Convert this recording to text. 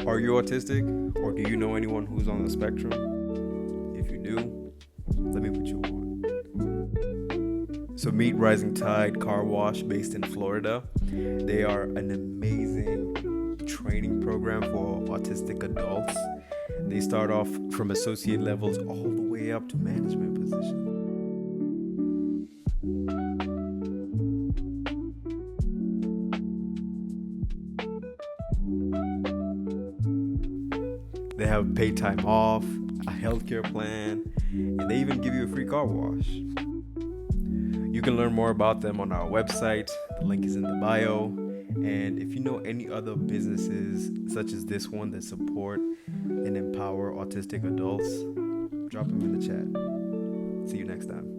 Are you autistic, or do you know anyone who's on the spectrum? If you do, let me put you on. So meet Rising Tide Car Wash based in Florida. They are an amazing training program for autistic adults. They start off from associate levels all the way up to management positions. They have paid time off, a healthcare plan, and they even give you a free car wash. You can learn more about them on our website. The link is in the bio. And if you know any other businesses such as this one that support and empower autistic adults, drop them in the chat. See you next time.